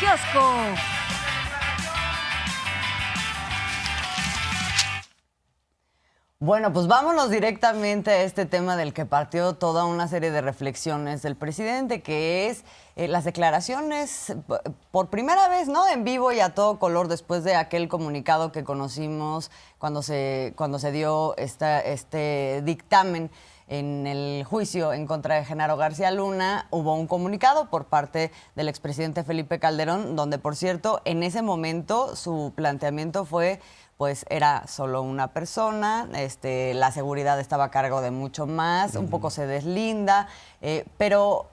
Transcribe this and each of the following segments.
kiosco. Bueno, pues vámonos directamente a este tema del que partió toda una serie de reflexiones del presidente, que es las declaraciones por primera vez, ¿no? En vivo y a todo color, después de aquel comunicado que conocimos cuando se dio este dictamen en el juicio en contra de Genaro García Luna. Hubo un comunicado por parte del expresidente Felipe Calderón, donde, por cierto, en ese momento su planteamiento fue: pues era solo una persona, la seguridad estaba a cargo de mucho más, un poco se deslinda, pero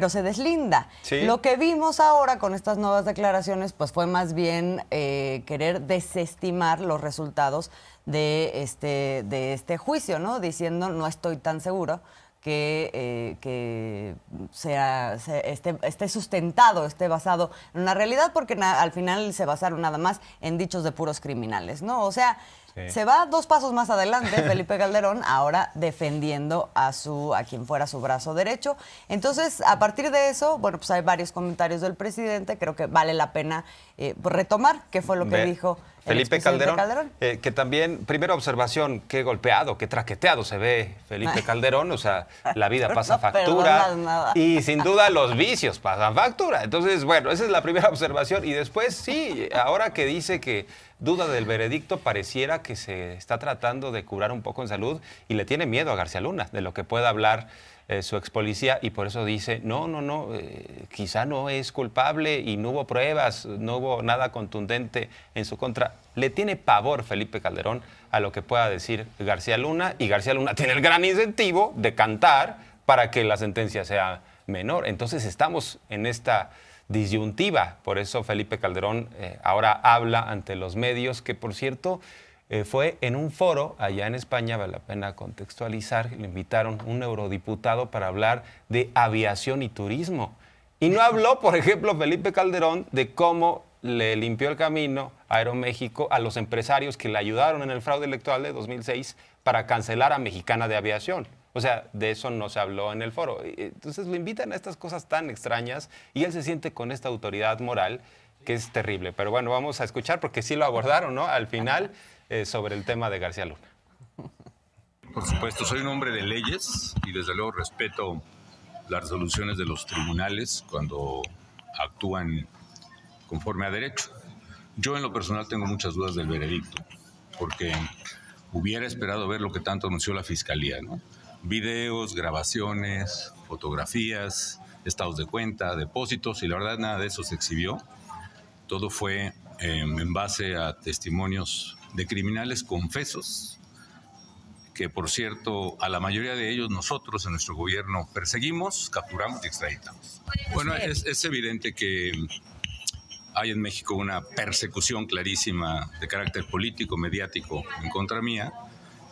se deslinda. Sí. Lo que vimos ahora con estas nuevas declaraciones, pues fue más bien querer desestimar los resultados de este juicio, ¿no? Diciendo: no estoy tan seguro que esté sustentado, esté basado en una realidad, porque al final se basaron nada más en dichos de puros criminales, ¿no? O sea, sí, se va 2 pasos más adelante Felipe Calderón, ahora defendiendo a quien fuera su brazo derecho. Entonces, a partir de eso, bueno, pues hay varios comentarios del presidente. Creo que vale la pena retomar qué fue lo que dijo Felipe Calderón. Que también, primera observación, qué golpeado, qué traqueteado se ve Felipe Calderón. O sea, la vida pasa factura. Y sin duda los vicios pasan factura. Entonces, bueno, esa es la primera observación. Y después, sí, ahora que dice que duda del veredicto, pareciera que se está tratando de curar un poco en salud y le tiene miedo a García Luna de lo que pueda hablar su ex policía, y por eso dice: no, quizá no es culpable y no hubo pruebas, no hubo nada contundente en su contra. Le tiene pavor Felipe Calderón a lo que pueda decir García Luna, y García Luna tiene el gran incentivo de cantar para que la sentencia sea menor. Entonces estamos en esta disyuntiva. Por eso Felipe Calderón ahora habla ante los medios, que por cierto fue en un foro allá en España, vale la pena contextualizar. Le invitaron un eurodiputado para hablar de aviación y turismo. Y no habló, por ejemplo, Felipe Calderón, de cómo le limpió el camino a Aeroméxico a los empresarios que le ayudaron en el fraude electoral de 2006 para cancelar a Mexicana de Aviación. O sea, de eso no se habló en el foro. Entonces lo invitan a estas cosas tan extrañas y él se siente con esta autoridad moral que es terrible. Pero bueno, vamos a escuchar, porque sí lo abordaron, ¿no? Al final, sobre el tema de García Luna. Por supuesto, soy un hombre de leyes y desde luego respeto las resoluciones de los tribunales cuando actúan conforme a derecho. Yo en lo personal tengo muchas dudas del veredicto, porque hubiera esperado ver lo que tanto anunció la Fiscalía, ¿no? Videos, grabaciones, fotografías, estados de cuenta, depósitos, y la verdad nada de eso se exhibió. Todo fue en base a testimonios de criminales confesos, que por cierto a la mayoría de ellos nosotros en nuestro gobierno perseguimos, capturamos y extraditamos. Bueno, es evidente que hay en México una persecución clarísima de carácter político, mediático en contra mía,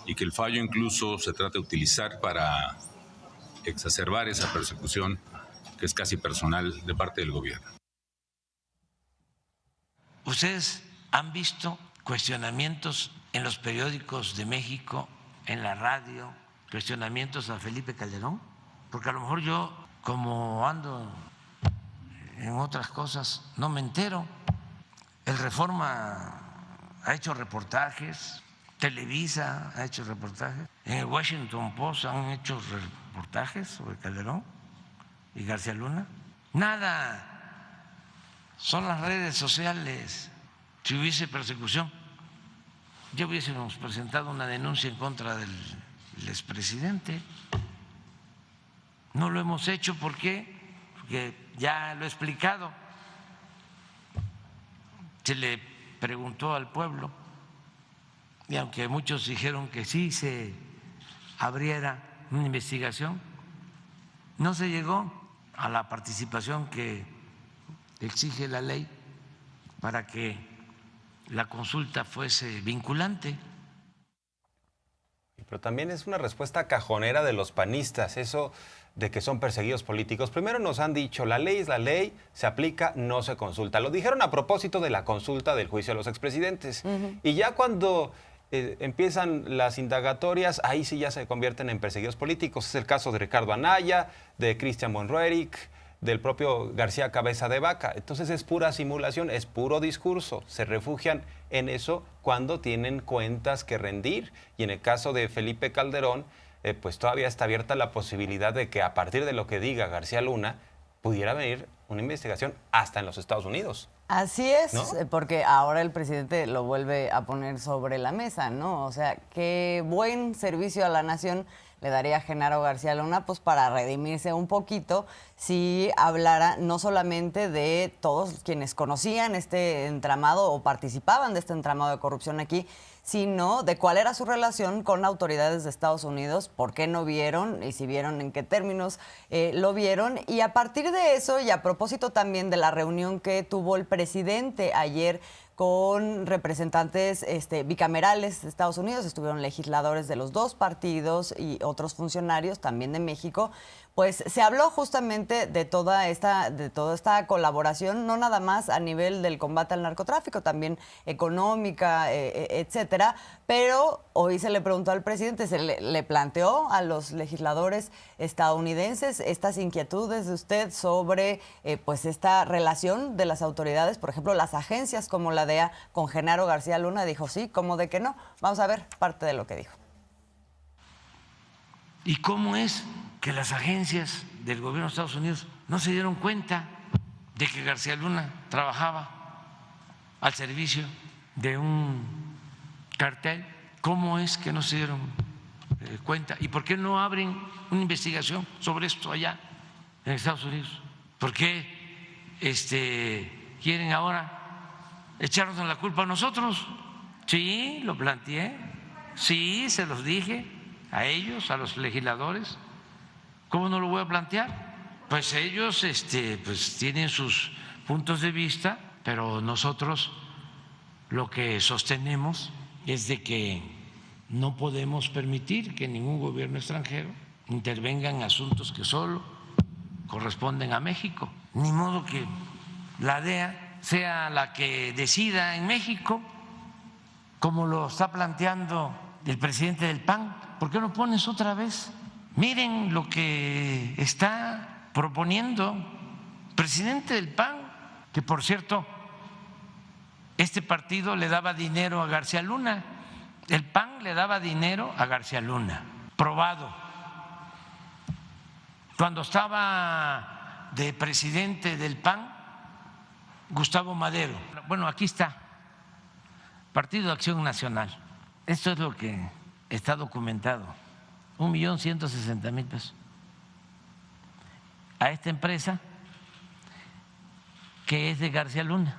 y que el fallo incluso se trata de utilizar para exacerbar esa persecución que es casi personal de parte del gobierno. ¿Ustedes han visto cuestionamientos en los periódicos de México, en la radio, cuestionamientos a Felipe Calderón? Porque a lo mejor yo, como ando en otras cosas, no me entero. El Reforma ha hecho reportajes, Televisa ha hecho reportajes, en el Washington Post han hecho reportajes sobre Calderón y García Luna. Nada. Son las redes sociales. Si hubiese persecución, ya hubiésemos presentado una denuncia en contra del expresidente. No lo hemos hecho. ¿Por qué? Porque ya lo he explicado. Se le preguntó al pueblo, y aunque muchos dijeron que sí se abriera una investigación, no se llegó a la participación que exige la ley para que la consulta fuese vinculante. Pero también es una respuesta cajonera de los panistas, eso de que son perseguidos políticos. Primero nos han dicho: la ley es la ley, se aplica, no se consulta. Lo dijeron a propósito de la consulta del juicio a los expresidentes. Y ya cuando empiezan las indagatorias, ahí sí ya se convierten en perseguidos políticos. Es el caso de Ricardo Anaya, de Christian von Roerich, del propio García Cabeza de Vaca. Entonces es pura simulación, es puro discurso. Se refugian en eso cuando tienen cuentas que rendir. Y en el caso de Felipe Calderón, pues todavía está abierta la posibilidad de que a partir de lo que diga García Luna pudiera venir una investigación hasta en los Estados Unidos. Así es, ¿no? Porque ahora el presidente lo vuelve a poner sobre la mesa, ¿no? O sea, qué buen servicio a la nación le daría Genaro García Luna, pues para redimirse un poquito, si hablara no solamente de todos quienes conocían este entramado o participaban de este entramado de corrupción aquí, sino de cuál era su relación con autoridades de Estados Unidos, por qué no vieron y si vieron en qué términos lo vieron. Y a partir de eso, y a propósito también de la reunión que tuvo el presidente ayer con representantes bicamerales de Estados Unidos, estuvieron legisladores de los dos partidos y otros funcionarios también de México, pues se habló justamente de toda esta colaboración, no nada más a nivel del combate al narcotráfico, también económica, etcétera. Pero hoy se le preguntó al presidente, le planteó a los legisladores estadounidenses estas inquietudes de usted sobre pues esta relación de las autoridades, por ejemplo, las agencias como la DEA con Genaro García Luna. Dijo sí, ¿cómo de que no? Vamos a ver parte de lo que dijo. ¿Y cómo es que las agencias del gobierno de Estados Unidos no se dieron cuenta de que García Luna trabajaba al servicio de un cartel? ¿Cómo es que no se dieron cuenta? ¿Y por qué no abren una investigación sobre esto allá en Estados Unidos? ¿Por qué quieren ahora echarnos la culpa a nosotros? Sí, lo planteé, sí, se los dije a ellos, a los legisladores. ¿Cómo no lo voy a plantear? Pues ellos pues tienen sus puntos de vista, pero nosotros lo que sostenemos es de que no podemos permitir que ningún gobierno extranjero intervenga en asuntos que solo corresponden a México. Ni modo que la DEA sea la que decida en México, como lo está planteando el presidente del PAN. ¿Por qué no pones otra vez? Miren lo que está proponiendo el presidente del PAN, que por cierto, este partido le daba dinero a García Luna, el PAN le daba dinero a García Luna, probado. Cuando estaba de presidente del PAN, Gustavo Madero. Bueno, aquí está, Partido de Acción Nacional. Esto es lo que está documentado. 1.160.000 pesos a esta empresa que es de García Luna,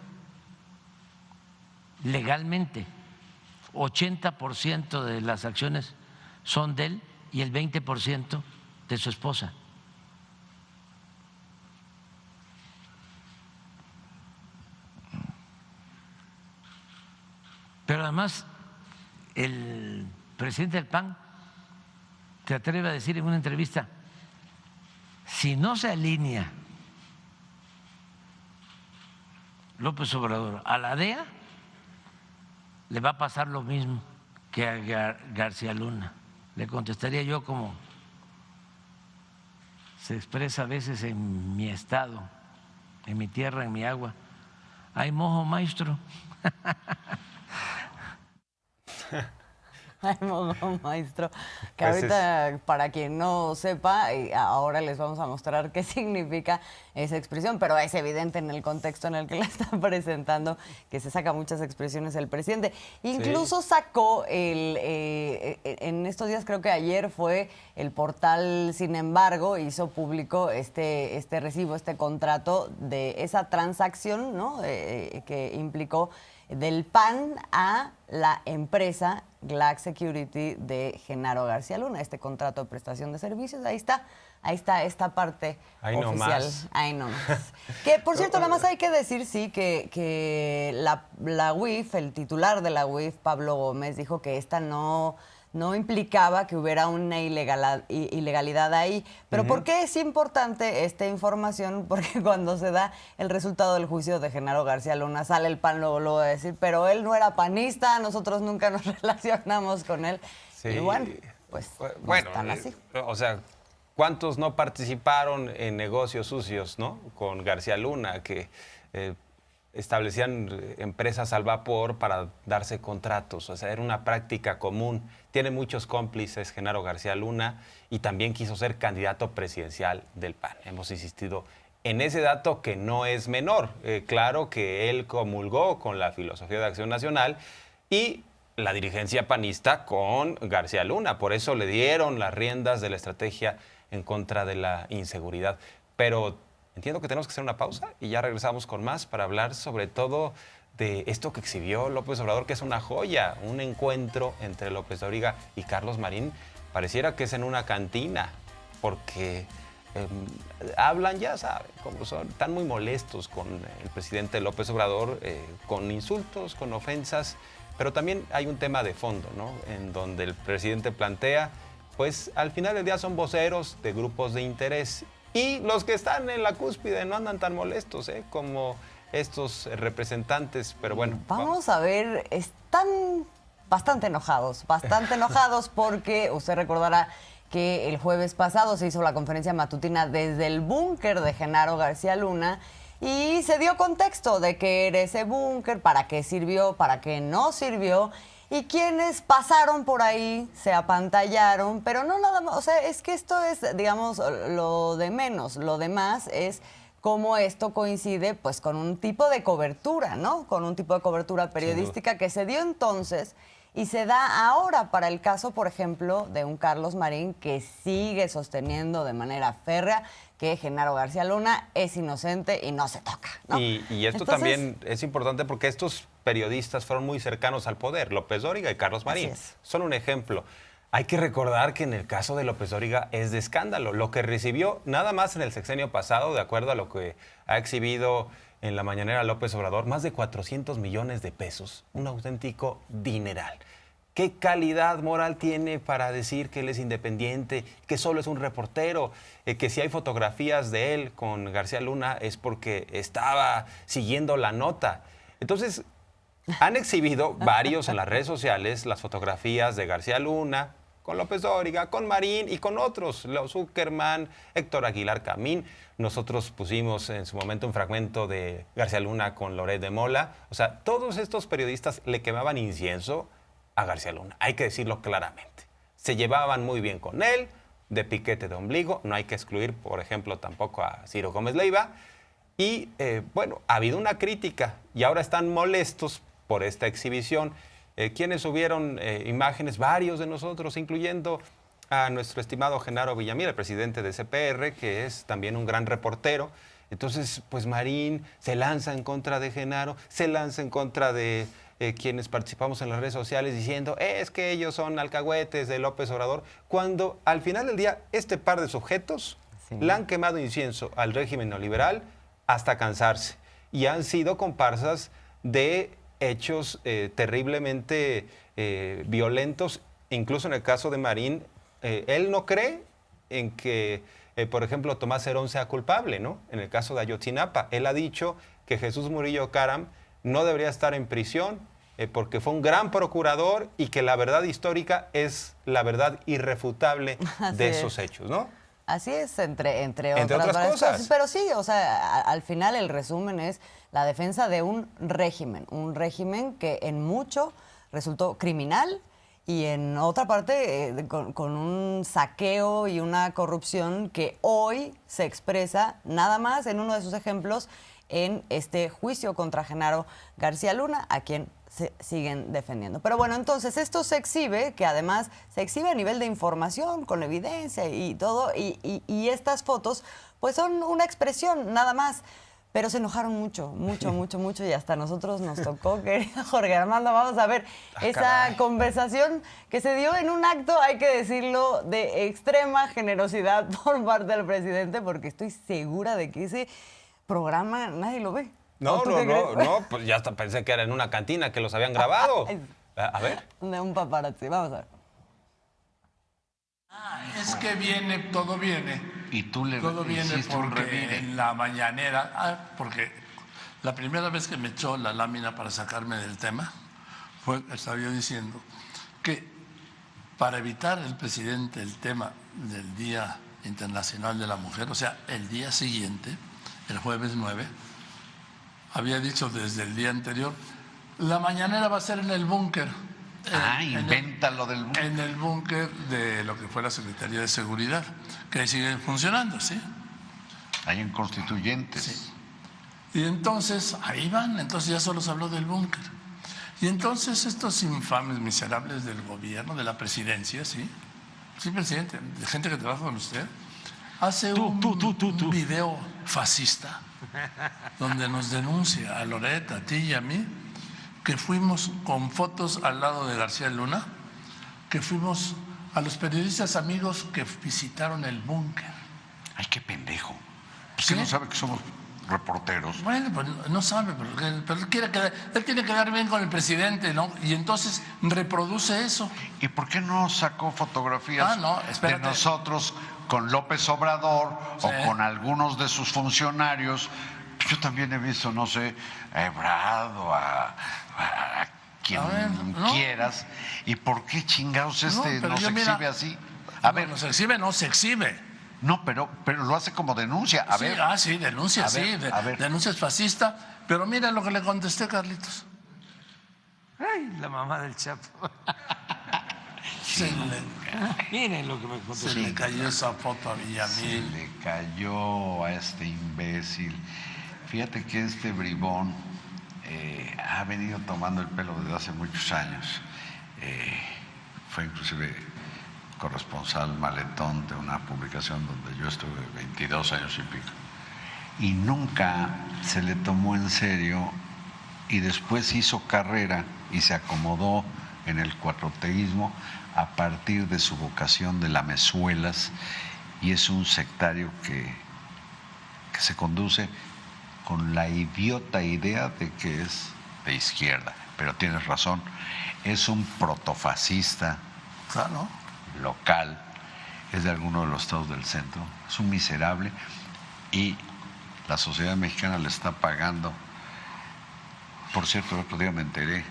legalmente. 80% de las acciones son de él y el 20% de su esposa. Pero además el presidente del PAN se atreve a decir en una entrevista, si no se alinea López Obrador a la DEA, le va a pasar lo mismo que a García Luna. Le contestaría yo como se expresa a veces en mi estado, en mi tierra, en mi agua. Hay mojo, maestro. Ay, maestro, que Pues ahorita, para quien no sepa, ahora les vamos a mostrar qué significa esa expresión, pero es evidente en el contexto en el que la está presentando que se saca muchas expresiones el presidente. Incluso sacó en estos días, creo que ayer fue el portal Sin Embargo, hizo público este recibo, este contrato de esa transacción, ¿no? Que implicó del PAN a la empresa Glac Security de Genaro García Luna, este contrato de prestación de servicios. Ahí está esta parte oficial. Ahí nomás. Que, por cierto, nada más hay que decir, sí, que la UIF, el titular de la UIF, Pablo Gómez, dijo que esta no implicaba que hubiera una ilegalidad ahí. Pero ¿por qué es importante esta información? Porque cuando se da el resultado del juicio de Genaro García Luna, sale el PAN luego a decir, pero él no era panista, nosotros nunca nos relacionamos con él. Sí. Y bueno, pues no están así. O sea, ¿cuántos no participaron en negocios sucios, ¿no? Con García Luna, que establecían empresas al vapor para darse contratos? O sea, era una práctica común. Tiene muchos cómplices Genaro García Luna y también quiso ser candidato presidencial del PAN. Hemos insistido en ese dato que no es menor. Claro que él comulgó con la filosofía de Acción Nacional y la dirigencia panista con García Luna. Por eso le dieron las riendas de la estrategia en contra de la inseguridad. Pero entiendo que tenemos que hacer una pausa y ya regresamos con más para hablar sobre todo de esto que exhibió López Obrador, que es una joya, un encuentro entre López Dóriga y Carlos Marín. Pareciera que es en una cantina, porque hablan, ya saben cómo son, están muy molestos con el presidente López Obrador, con insultos, con ofensas. Pero también hay un tema de fondo, ¿no? En donde el presidente plantea, pues al final del día son voceros de grupos de interés y los que están en la cúspide no andan tan molestos, como estos representantes. Pero bueno, vamos a ver, están bastante enojados porque usted recordará que el jueves pasado se hizo la conferencia matutina desde el búnker de Genaro García Luna. Y se dio contexto de qué era ese búnker, para qué sirvió, para qué no sirvió. Y quienes pasaron por ahí se apantallaron, pero no nada más. O sea, es que esto es, digamos, lo de menos. Lo demás es cómo esto coincide pues con un tipo de cobertura, ¿no? Con un tipo de cobertura periodística que se dio entonces y se da ahora para el caso, por ejemplo, de un Carlos Marín que sigue sosteniendo de manera férrea que Genaro García Luna es inocente y no se toca, ¿no? Y esto entonces, también es importante porque estos periodistas fueron muy cercanos al poder, López Dóriga y Carlos Marín. Son un ejemplo. Hay que recordar que en el caso de López Dóriga es de escándalo. Lo que recibió nada más en el sexenio pasado, de acuerdo a lo que ha exhibido en la mañanera López Obrador, más de 400 millones de pesos. Un auténtico dineral. ¿Qué calidad moral tiene para decir que él es independiente, que solo es un reportero, que si hay fotografías de él con García Luna es porque estaba siguiendo la nota? Entonces, han exhibido varios en las redes sociales las fotografías de García Luna con López Dóriga, con Marín y con otros, Leo Zuckerman, Héctor Aguilar Camín. Nosotros pusimos en su momento un fragmento de García Luna con Loret de Mola. O sea, todos estos periodistas le quemaban incienso a García Luna, hay que decirlo claramente. Se llevaban muy bien con él, de piquete de ombligo. No hay que excluir, por ejemplo, tampoco a Ciro Gómez Leiva. Y, bueno, ha habido una crítica y ahora están molestos por esta exhibición. Quienes subieron imágenes, varios de nosotros, incluyendo a nuestro estimado Genaro Villamil, el presidente de CPR, que es también un gran reportero. Entonces, pues Marín se lanza en contra de Genaro, se lanza en contra de quienes participamos en las redes sociales diciendo es que ellos son alcahuetes de López Obrador, cuando al final del día este par de sujetos le han quemado incienso al régimen neoliberal hasta cansarse y han sido comparsas de hechos terriblemente violentos. Incluso en el caso de Marín, él no cree en que, por ejemplo, Tomás Herón sea culpable, ¿no? En el caso de Ayotzinapa, él ha dicho que Jesús Murillo Caram no debería estar en prisión porque fue un gran procurador y que la verdad histórica es la verdad irrefutable de esos hechos, ¿no? Así es, entre otras cosas. Pero sí, o sea, al final el resumen es la defensa de un régimen que en mucho resultó criminal y en otra parte con un saqueo y una corrupción que hoy se expresa nada más en uno de sus ejemplos en este juicio contra Genaro García Luna, a quien se siguen defendiendo. Pero bueno, entonces esto se exhibe, que además se exhibe a nivel de información, con evidencia y todo, y estas fotos pues son una expresión nada más. Pero se enojaron mucho, y hasta a nosotros nos tocó, querido Jorge Armando, vamos a ver esa conversación que se dio en un acto, hay que decirlo, de extrema generosidad por parte del presidente, porque estoy segura de que ese programa nadie lo ve. No, pues ya hasta pensé que era en una cantina, que los habían grabado. A ver. De un paparazzi, vamos a ver. Es que todo viene. Y tú le todo viene porque en la mañanera, porque la primera vez que me echó la lámina para sacarme del tema, estaba yo diciendo que para evitar el presidente el tema del día Internacional de la Mujer, o sea, el día siguiente, el jueves 9, había dicho desde el día anterior, la mañanera va a ser en el búnker. Inventa lo del búnker. En el búnker de lo que fue la Secretaría de Seguridad, que ahí sigue funcionando, ¿sí? Ahí en Constituyentes. Sí. Y entonces, ahí van, entonces ya solo se habló del búnker. Y entonces estos infames miserables del gobierno, de la presidencia, ¿sí? Sí, presidente, de gente que trabaja con usted, hace un video fascista donde nos denuncia a Loret, a ti y a mí, que fuimos con fotos al lado de García Luna, que fuimos a los periodistas amigos que visitaron el búnker. Ay, qué pendejo. Pues ¿Sí? que no sabe que somos reporteros. Bueno, pues no sabe, pero él tiene que quedar bien con el presidente, ¿no? Y entonces reproduce eso. ¿Y por qué no sacó fotografías de nosotros con López Obrador o con algunos de sus funcionarios? Yo también he visto, no sé, a Ebrard o a quien quieras. ¿Y por qué chingados nos exhibe así? A ver, ¿nos exhibe? No se exhibe. No, pero lo hace como denuncia. A ver. Sí, denuncia, denuncia es fascista. Pero mira lo que le contesté, Carlitos. Ay, la mamá del Chapo. Miren lo que me contestó. Se le cayó esa foto a Villamil. Se le cayó a este imbécil. Fíjate que este bribón ha venido tomando el pelo desde hace muchos años. Fue inclusive corresponsal maletón de una publicación donde yo estuve 22 años y pico. Y nunca se le tomó en serio y después hizo carrera y se acomodó en el cuatroteísmo a partir de su vocación de lamezuelas, y es un sectario que se conduce con la idiota idea de que es de izquierda. Pero tienes razón, es un protofascista. Claro. Local, es de alguno de los estados del centro, es un miserable, y la sociedad mexicana le está pagando. Por cierto, el otro día me enteré,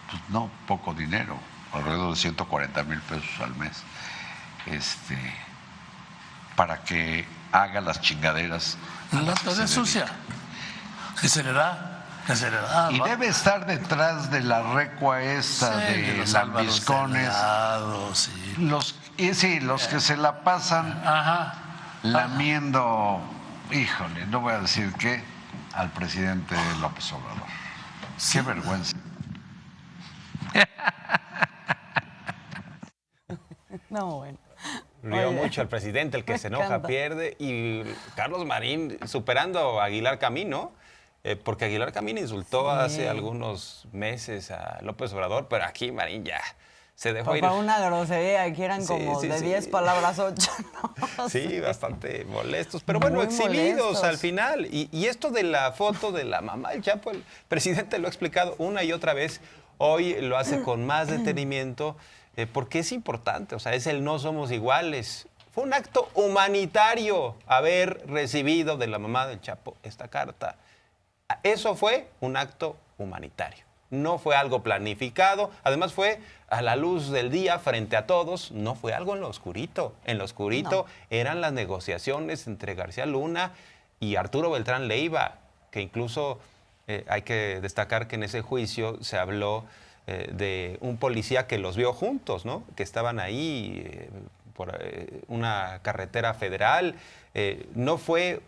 pues no poco dinero, alrededor de 140,000 pesos al mes, para que haga las chingaderas. La tarea sucia, que se le da. Y debe estar detrás de la recua esta de los lambiscones. Los que se la pasan lamiendo, híjole, no voy a decir qué, al presidente López Obrador. Qué vergüenza. No, bueno. Rió mucho el presidente, el que se enoja pierde, y Carlos Marín superando a Aguilar Camín, ¿no? Porque Aguilar Camín insultó hace algunos meses a López Obrador, pero aquí Marín ya se dejó ir. Fue una grosería, que eran como de 10 palabras 8, ¿no? Sí, bastante molestos, pero bueno, exhibidos al final. Y esto de la foto de la mamá del Chapo, el presidente lo ha explicado una y otra vez, hoy lo hace con más detenimiento, porque es importante, o sea, es el no somos iguales. Fue un acto humanitario haber recibido de la mamá del Chapo esta carta. Eso fue un acto humanitario, no fue algo planificado, además fue a la luz del día frente a todos, no fue algo en lo oscurito. En lo oscurito eran las negociaciones entre García Luna y Arturo Beltrán Leiva, que incluso hay que destacar que en ese juicio se habló de un policía que los vio juntos, ¿no? Que estaban ahí por una carretera federal. No fue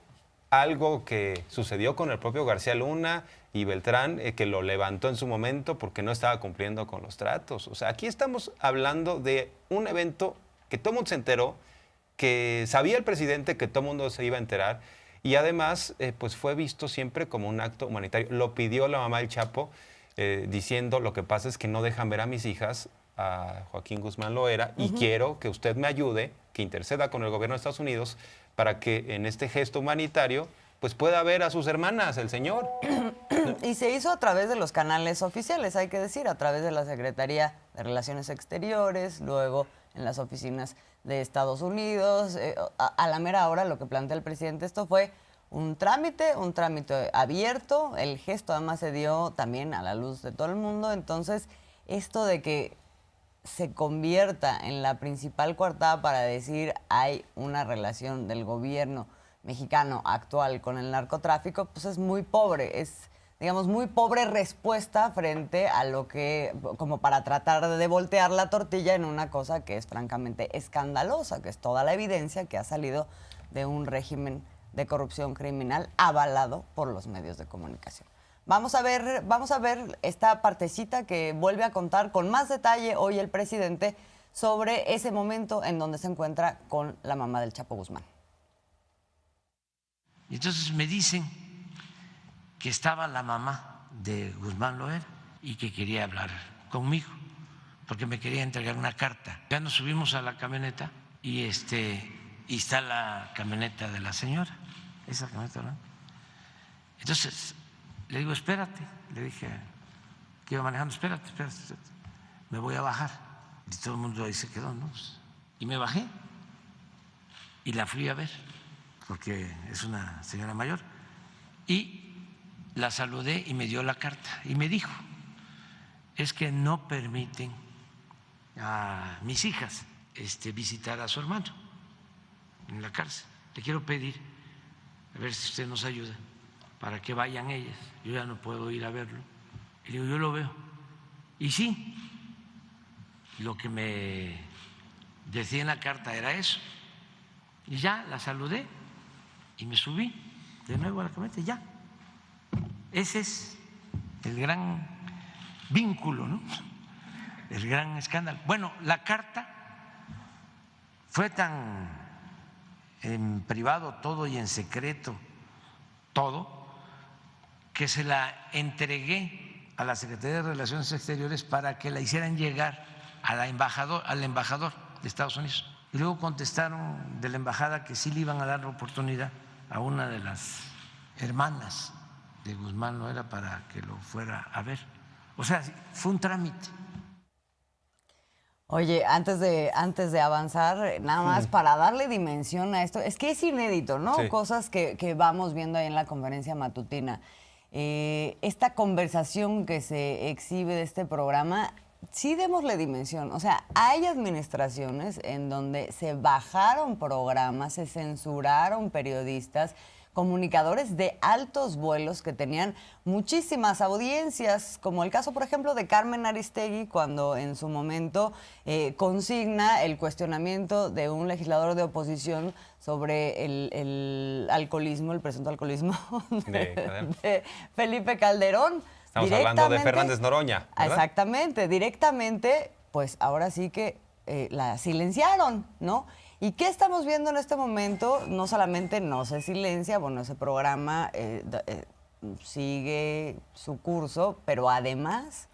algo que sucedió con el propio García Luna y Beltrán, que lo levantó en su momento porque no estaba cumpliendo con los tratos. O sea, aquí estamos hablando de un evento que todo el mundo se enteró, que sabía el presidente que todo el mundo se iba a enterar, y además pues fue visto siempre como un acto humanitario. Lo pidió la mamá del Chapo, diciendo: lo que pasa es que no dejan ver a mis hijas, a Joaquín Guzmán Loera, y quiero que usted me ayude, que interceda con el gobierno de Estados Unidos para que en este gesto humanitario pues pueda ver a sus hermanas, el señor. Y se hizo a través de los canales oficiales, hay que decir, a través de la Secretaría de Relaciones Exteriores, luego en las oficinas de Estados Unidos. A la mera hora lo que plantea el presidente, esto fue un trámite abierto. El gesto además se dio también a la luz de todo el mundo. Entonces, esto de que se convierta en la principal coartada para decir hay una relación del gobierno mexicano actual con el narcotráfico, pues es muy pobre, es, digamos, muy pobre respuesta frente a lo que, como para tratar de voltear la tortilla en una cosa que es francamente escandalosa, que es toda la evidencia que ha salido de un régimen de corrupción criminal avalado por los medios de comunicación. Vamos a ver esta partecita que vuelve a contar con más detalle hoy el presidente sobre ese momento en donde se encuentra con la mamá del Chapo Guzmán. Y entonces me dicen que estaba la mamá de Guzmán Loera y que quería hablar conmigo porque me quería entregar una carta. Ya nos subimos a la camioneta y está la camioneta de la señora, esa camioneta, ¿no? Entonces le digo, espérate, le dije que iba manejando, espérate, me voy a bajar. Y todo el mundo ahí se quedó, ¿no? Y me bajé y la fui a ver, porque es una señora mayor, y la saludé y me dio la carta y me dijo, es que no permiten a mis hijas visitar a su hermano en la cárcel. Le quiero pedir, a ver si usted nos ayuda, para que vayan ellas. Yo ya no puedo ir a verlo. Y digo, yo lo veo. Y sí, lo que me decía en la carta era eso. Y ya la saludé y me subí de nuevo a la camioneta y ya. Ese es el gran vínculo, ¿no? El gran escándalo. Bueno, la carta fue tan en privado todo y en secreto todo, que se la entregué a la Secretaría de Relaciones Exteriores para que la hicieran llegar al embajador de Estados Unidos. Y luego contestaron de la embajada que sí le iban a dar la oportunidad a una de las hermanas de Guzmán Loera para que lo fuera a ver. O sea, fue un trámite. Oye, antes de avanzar, nada más para darle dimensión a esto, es que es inédito, ¿no? Sí. Cosas que vamos viendo ahí en la conferencia matutina. Esta conversación que se exhibe de este programa, sí démosle dimensión. O sea, hay administraciones en donde se bajaron programas, se censuraron periodistas, comunicadores de altos vuelos que tenían muchísimas audiencias, como el caso, por ejemplo, de Carmen Aristegui, cuando en su momento consigna el cuestionamiento de un legislador de oposición sobre el alcoholismo, el presunto alcoholismo de Felipe Calderón. Estamos hablando de Fernández Noroña, ¿verdad? Exactamente, directamente, pues ahora sí que la silenciaron, ¿no? ¿Y qué estamos viendo en este momento? No solamente no se silencia, bueno, ese programa sigue su curso, pero además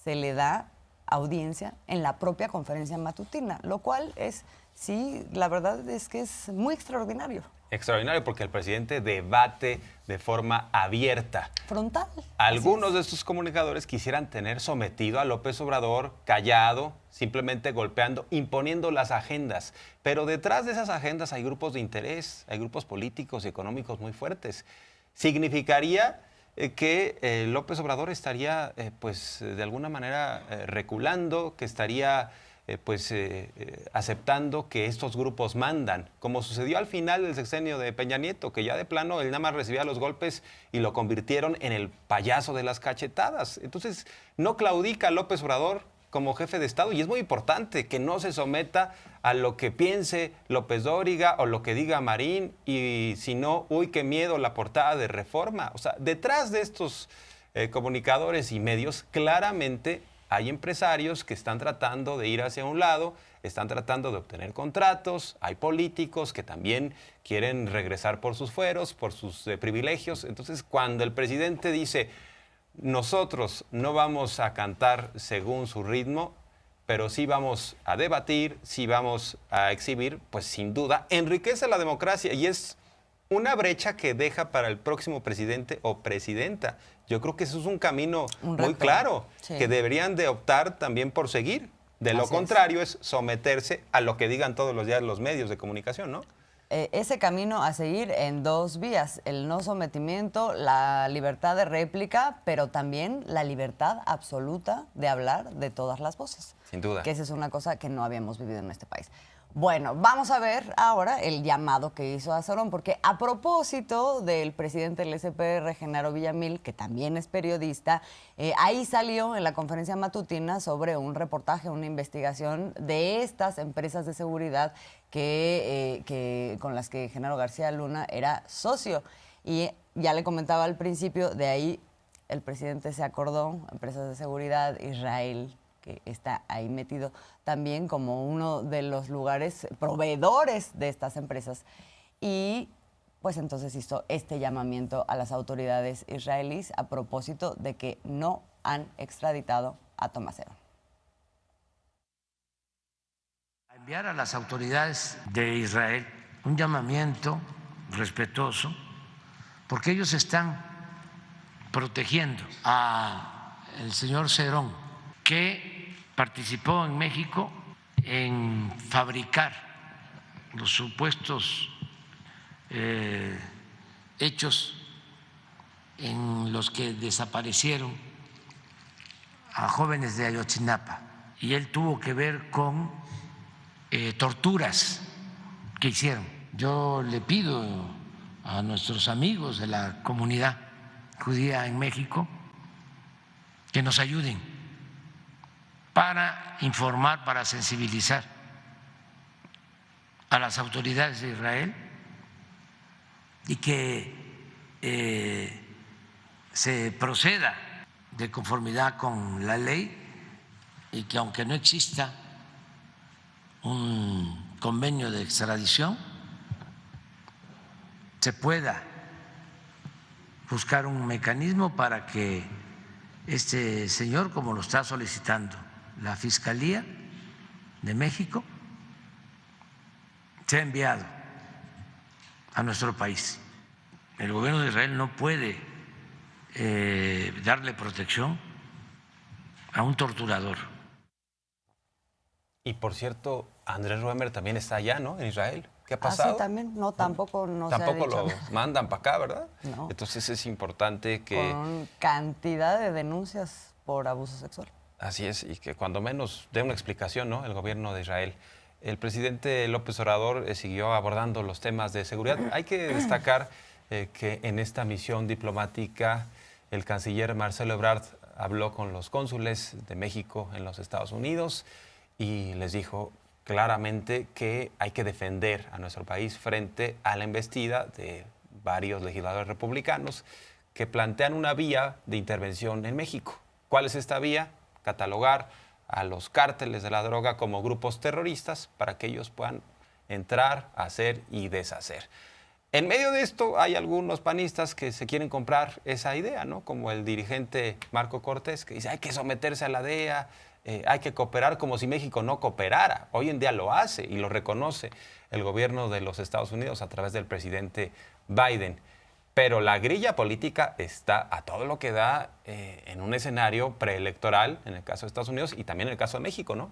se le da audiencia en la propia conferencia matutina, lo cual es, sí, la verdad es que es muy extraordinario. Extraordinario porque el presidente debate de forma abierta. Frontal. Algunos de estos comunicadores quisieran tener sometido a López Obrador, callado, simplemente golpeando, imponiendo las agendas. Pero detrás de esas agendas hay grupos de interés, hay grupos políticos y económicos muy fuertes. Significaría que López Obrador estaría, pues, de alguna manera reculando, que estaría aceptando que estos grupos mandan, como sucedió al final del sexenio de Peña Nieto, que ya de plano él nada más recibía los golpes y lo convirtieron en el payaso de las cachetadas. Entonces, no claudica López Obrador como jefe de Estado y es muy importante que no se someta a lo que piense López Dóriga o lo que diga Marín y si no, uy, qué miedo la portada de Reforma. O sea, detrás de estos comunicadores y medios claramente hay empresarios que están tratando de ir hacia un lado, están tratando de obtener contratos, hay políticos que también quieren regresar por sus fueros, por sus privilegios. Entonces, cuando el presidente dice, nosotros no vamos a cantar según su ritmo, pero sí vamos a debatir, sí vamos a exhibir, pues sin duda enriquece la democracia y es una brecha que deja para el próximo presidente o presidenta. Yo creo que eso es un camino muy claro, sí, que deberían de optar también por seguir. De lo contrario es someterse a lo que digan todos los días los medios de comunicación, ¿no? ese camino a seguir en 2 vías, el no sometimiento, la libertad de réplica, pero también la libertad absoluta de hablar de todas las voces. Sin duda. Que esa es una cosa que no habíamos vivido en este país. Bueno, vamos a ver ahora el llamado que hizo a Cerón, porque a propósito del presidente del SPR, Genaro Villamil, que también es periodista, ahí salió en la conferencia matutina sobre un reportaje, una investigación de estas empresas de seguridad con las que Genaro García Luna era socio. Y ya le comentaba al principio, de ahí el presidente se acordó, empresas de seguridad, Israel, que está ahí metido también como uno de los lugares proveedores de estas empresas. Y pues entonces hizo este llamamiento a las autoridades israelíes a propósito de que no han extraditado a Thomas Cerón. A enviar a las autoridades de Israel un llamamiento respetuoso, porque ellos están protegiendo al señor Cerón, que participó en México en fabricar los supuestos hechos en los que desaparecieron a jóvenes de Ayotzinapa. Y él tuvo que ver con torturas que hicieron. Yo le pido a nuestros amigos de la comunidad judía en México que nos ayuden para informar, para sensibilizar a las autoridades de Israel y que se proceda de conformidad con la ley y que aunque no exista un convenio de extradición, se pueda buscar un mecanismo para que este señor, como lo está solicitando la Fiscalía de México, sea enviado a nuestro país. El gobierno de Israel no puede darle protección a un torturador. Y por cierto, Andrés Roemer también está allá, ¿no? En Israel. ¿Qué ha pasado? Ah, sí, también. No, tampoco no tampoco se ha dicho. lo mandan para acá, ¿verdad? No. Entonces es importante que... Con cantidad de denuncias por abuso sexual. Así es, y que cuando menos dé una explicación, ¿no? El gobierno de Israel. El presidente López Obrador siguió abordando los temas de seguridad. Hay que destacar que en esta misión diplomática el canciller Marcelo Ebrard habló con los cónsules de México en los Estados Unidos y les dijo claramente que hay que defender a nuestro país frente a la embestida de varios legisladores republicanos que plantean una vía de intervención en México. ¿Cuál es esta vía? Catalogar a los cárteles de la droga como grupos terroristas para que ellos puedan entrar, hacer y deshacer. En medio de esto hay algunos panistas que se quieren comprar esa idea, ¿no? Como el dirigente Marco Cortés, que dice hay que someterse a la DEA, hay que cooperar como si México no cooperara. Hoy en día lo hace y lo reconoce el gobierno de los Estados Unidos a través del presidente Biden. Pero la grilla política está a todo lo que da en un escenario preelectoral, en el caso de Estados Unidos y también en el caso de México, ¿no?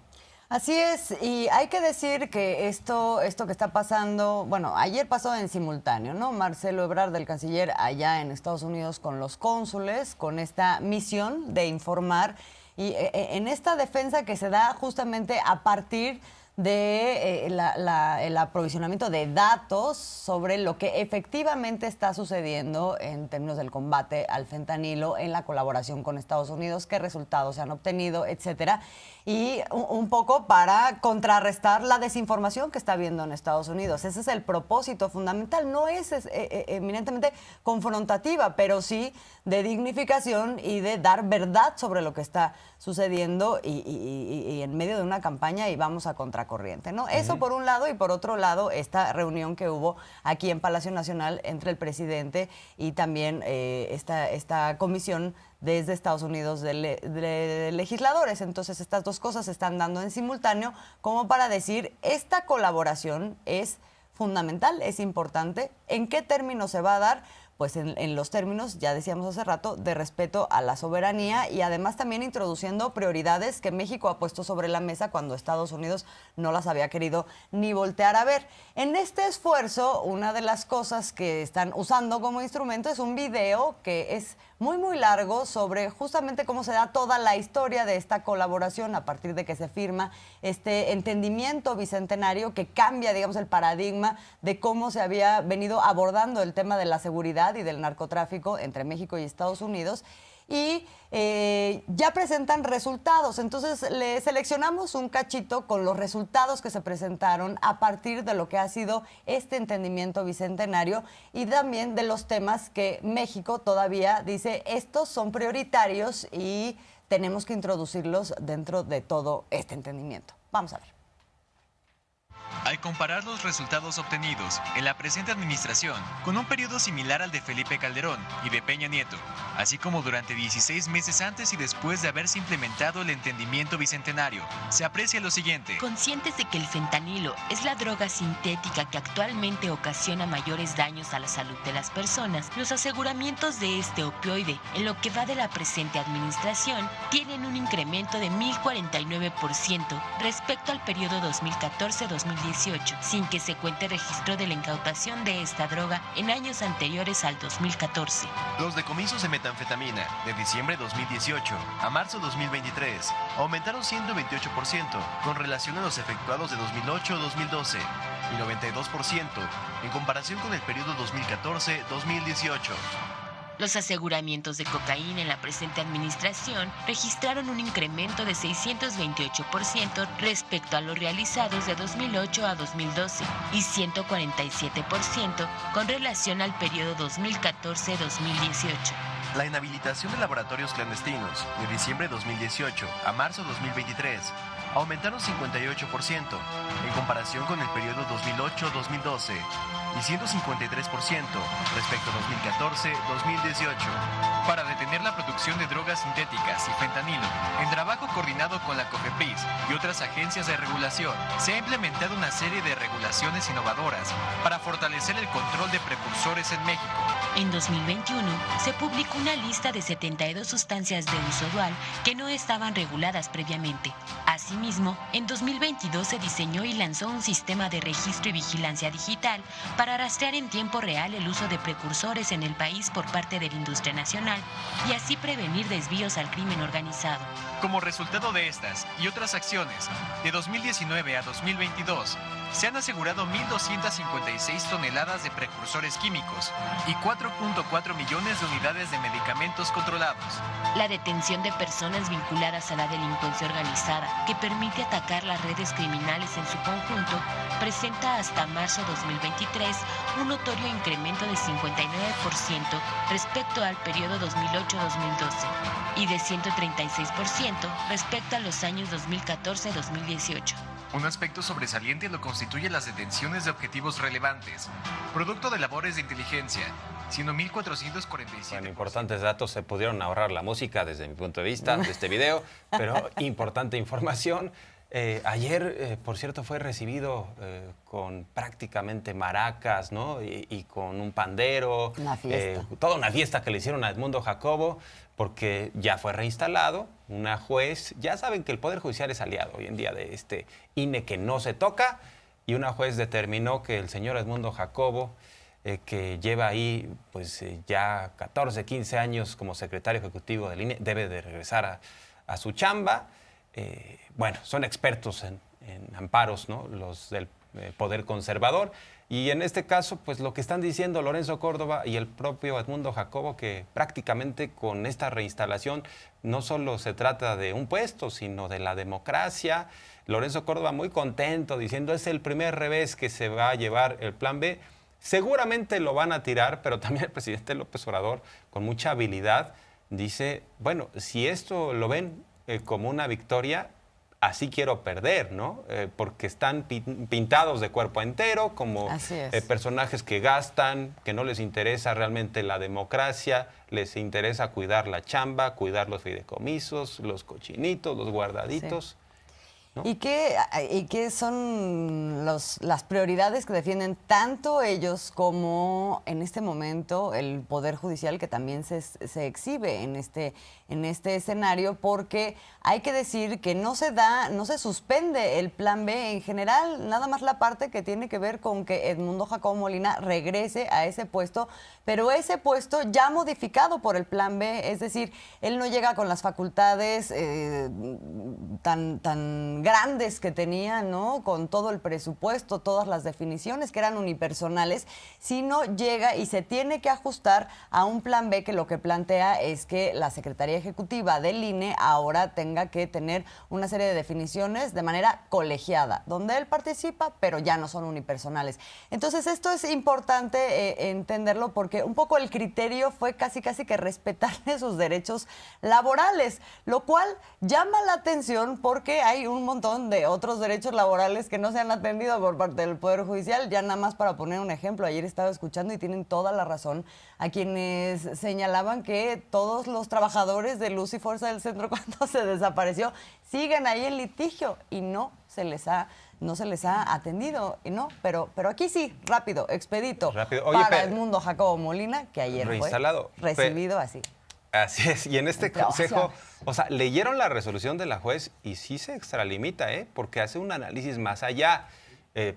Así es, y hay que decir que esto que está pasando, bueno, ayer pasó en simultáneo, ¿no? Marcelo Ebrard, el canciller, allá en Estados Unidos con los cónsules, con esta misión de informar, y en esta defensa que se da justamente a partir de el aprovisionamiento de datos sobre lo que efectivamente está sucediendo en términos del combate al fentanilo, en la colaboración con Estados Unidos, qué resultados se han obtenido, etcétera, y un poco para contrarrestar la desinformación que está habiendo en Estados Unidos. Ese es el propósito fundamental. No es eminentemente confrontativa, pero sí de dignificación y de dar verdad sobre lo que está sucediendo y en medio de una campaña y vamos a contracorriente, ¿no? Eso por un lado, y por otro lado esta reunión que hubo aquí en Palacio Nacional entre el presidente y también esta comisión desde Estados Unidos de legisladores. Entonces estas dos cosas se están dando en simultáneo como para decir esta colaboración es fundamental, es importante. ¿En qué términos se va a dar? pues en los términos, ya decíamos hace rato, de respeto a la soberanía y además también introduciendo prioridades que México ha puesto sobre la mesa cuando Estados Unidos no las había querido ni voltear a ver. En este esfuerzo, una de las cosas que están usando como instrumento es un video que es muy largo sobre justamente cómo se da toda la historia de esta colaboración a partir de que se firma este entendimiento bicentenario que cambia, digamos, el paradigma de cómo se había venido abordando el tema de la seguridad y del narcotráfico entre México y Estados Unidos. Y ya presentan resultados. Entonces le seleccionamos un cachito con los resultados que se presentaron a partir de lo que ha sido este entendimiento bicentenario y también de los temas que México todavía dice estos son prioritarios y tenemos que introducirlos dentro de todo este entendimiento. Vamos a ver. Al comparar los resultados obtenidos en la presente administración con un periodo similar al de Felipe Calderón y de Peña Nieto, así como durante 16 meses antes y después de haberse implementado el entendimiento bicentenario, se aprecia lo siguiente. Conscientes de que el fentanilo es la droga sintética que actualmente ocasiona mayores daños a la salud de las personas, los aseguramientos de este opioide en lo que va de la presente administración tienen un incremento de 1049% respecto al periodo 2014-2018, sin que se cuente registro de la incautación de esta droga en años anteriores al 2014. Los decomisos de metanfetamina de diciembre 2018 a marzo 2023 aumentaron 128% con relación a los efectuados de 2008-2012 y 92% en comparación con el periodo 2014-2018. Los aseguramientos de cocaína en la presente administración registraron un incremento de 628% respecto a los realizados de 2008 a 2012 y 147% con relación al periodo 2014-2018. La inhabilitación de laboratorios clandestinos de diciembre 2018 a marzo 2023 aumentaron 58% en comparación con el periodo 2008-2012 y 153% respecto a 2014-2018. Para detener la producción de drogas sintéticas y fentanilo, en trabajo coordinado con la COFEPRIS y otras agencias de regulación, se ha implementado una serie de regulaciones innovadoras para fortalecer el control de precursores en México. En 2021 se publicó una lista de 72 sustancias de uso dual que no estaban reguladas previamente. Asimismo, en 2022 se diseñó y lanzó un sistema de registro y vigilancia digital para rastrear en tiempo real el uso de precursores en el país por parte de la industria nacional y así prevenir desvíos al crimen organizado. Como resultado de estas y otras acciones, de 2019 a 2022, se han asegurado 1.256 toneladas de precursores químicos y 4.4 millones de unidades de medicamentos controlados. La detención de personas vinculadas a la delincuencia organizada, que permite atacar las redes criminales en su conjunto, presenta hasta marzo 2023 un notorio incremento de 59% respecto al periodo 2008-2012 y de 136% respecto a los años 2014-2018. Un aspecto sobresaliente lo constituye las detenciones de objetivos relevantes, producto de labores de inteligencia, siendo 1.447. Bueno, importantes datos, se pudieron ahorrar la música desde mi punto de vista de este video, pero importante información. Ayer, por cierto, fue recibido con prácticamente maracas, ¿no? Y con un pandero. Una fiesta. Toda una fiesta que le hicieron a Edmundo Jacobo, porque ya fue reinstalado. Una juez, ya saben que el Poder Judicial es aliado hoy en día de este INE que no se toca, y una juez determinó que el señor Edmundo Jacobo, que lleva ahí pues ya 14, 15 años como secretario ejecutivo del INE, debe de regresar a su chamba. Bueno, son expertos en amparos, ¿no? Los del Poder Conservador. Y en este caso, pues lo que están diciendo Lorenzo Córdoba y el propio Edmundo Jacobo, que prácticamente con esta reinstalación no solo se trata de un puesto, sino de la democracia. Lorenzo Córdoba muy contento, diciendo es el primer revés que se va a llevar el Plan B. Seguramente lo van a tirar, pero también el presidente López Obrador, con mucha habilidad, dice, bueno, si esto lo ven como una victoria, así quiero perder, ¿no? Porque están pintados de cuerpo entero, como personajes que gastan, que no les interesa realmente la democracia, les interesa cuidar la chamba, cuidar los fideicomisos, los cochinitos, los guardaditos. Sí. ¿no? ¿Y qué son las prioridades que defienden tanto ellos como en este momento el Poder Judicial, que también se exhibe en este escenario? Porque hay que decir que no se suspende el plan B en general, nada más la parte que tiene que ver con que Edmundo Jacobo Molina regrese a ese puesto, pero ese puesto ya modificado por el plan B, es decir, él no llega con las facultades tan grandes que tenía, ¿no? Con todo el presupuesto, todas las definiciones que eran unipersonales, sino llega y se tiene que ajustar a un plan B que lo que plantea es que la Secretaría Ejecutiva del INE ahora tenga que tener una serie de definiciones de manera colegiada, donde él participa, pero ya no son unipersonales. Entonces, esto es importante entenderlo porque un poco el criterio fue casi que respetarle sus derechos laborales, lo cual llama la atención porque hay un montón de otros derechos laborales que no se han atendido por parte del Poder Judicial. Ya nada más para poner un ejemplo, ayer estaba escuchando y tienen toda la razón a quienes señalaban que todos los trabajadores de Luz y Fuerza del Centro, cuando se desapareció, siguen ahí en litigio y no se les ha atendido, ¿no? Pero aquí sí, rápido, expedito. Oye, para Edmundo Jacobo Molina, que ayer fue recibido así. Así es, y en este consejo, o sea, leyeron la resolución de la juez y sí se extralimita, porque hace un análisis más allá,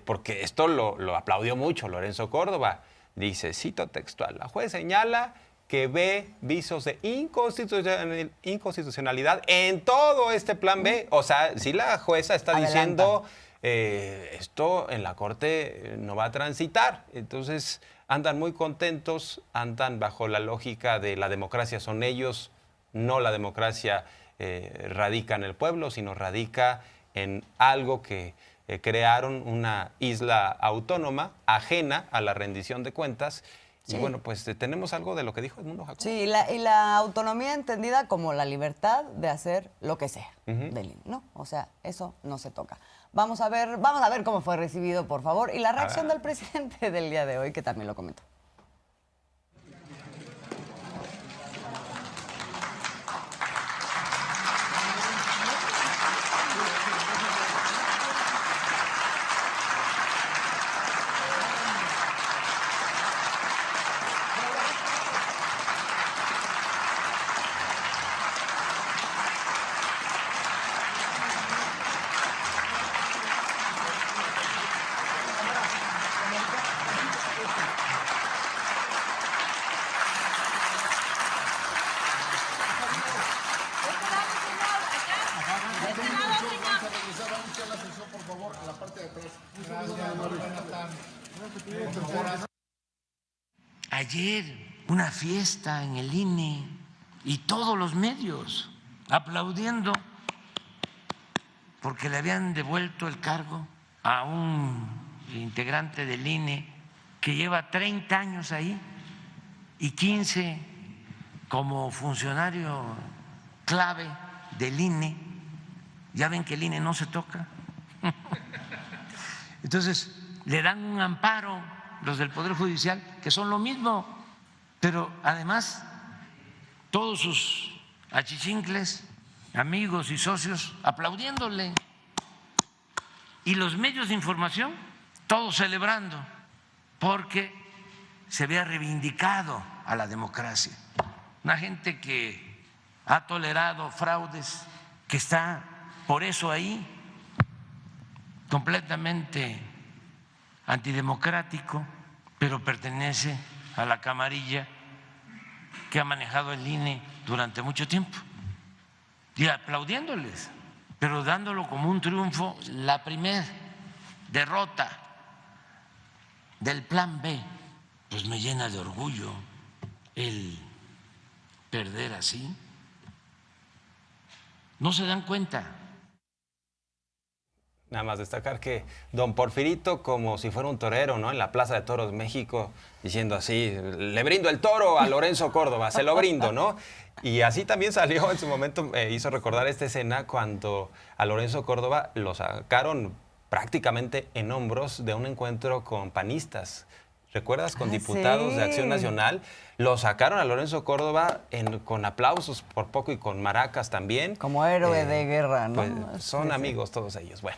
porque esto lo aplaudió mucho Lorenzo Córdoba. Dice, cito textual, la juez señala que ve visos de inconstitucionalidad en todo este plan B. O sea, si la jueza está diciendo, esto en la Corte no va a transitar. Entonces, andan muy contentos, andan bajo la lógica de la democracia son ellos, no la democracia radica en el pueblo, sino radica en algo que crearon, una isla autónoma, ajena a la rendición de cuentas. Sí. Y bueno, pues tenemos algo de lo que dijo Edmundo Jacobo. Sí, y la autonomía entendida como la libertad de hacer lo que sea del INE, ¿no? O sea, eso no se toca. Vamos a ver cómo fue recibido, por favor, y la reacción del presidente del día de hoy, que también lo comentó. Ayer una fiesta en el INE y todos los medios aplaudiendo porque le habían devuelto el cargo a un integrante del INE que lleva 30 años ahí y 15 como funcionario clave del INE. Ya ven que el INE no se toca. Entonces, le dan un amparo los del Poder Judicial, que son lo mismo, pero además todos sus achichincles, amigos y socios aplaudiéndole, y los medios de información todos celebrando, porque se había reivindicado a la democracia. Una gente que ha tolerado fraudes, que está por eso ahí, completamente antidemocrático, pero pertenece a la camarilla que ha manejado el INE durante mucho tiempo, y aplaudiéndoles, pero dándolo como un triunfo. La primera derrota del plan B, pues me llena de orgullo el perder así. No se dan cuenta. Nada más destacar que don Porfirito, como si fuera un torero, ¿no? En la Plaza de Toros México, diciendo así, le brindo el toro a Lorenzo Córdoba, se lo brindo, ¿no? Y así también salió en su momento, hizo recordar esta escena cuando a Lorenzo Córdoba lo sacaron prácticamente en hombros de un encuentro con panistas. ¿Recuerdas? Con diputados de Acción Nacional. Lo sacaron a Lorenzo Córdoba con aplausos por poco y con maracas también. Como héroe de guerra, ¿no? Pues, son amigos todos ellos. Bueno.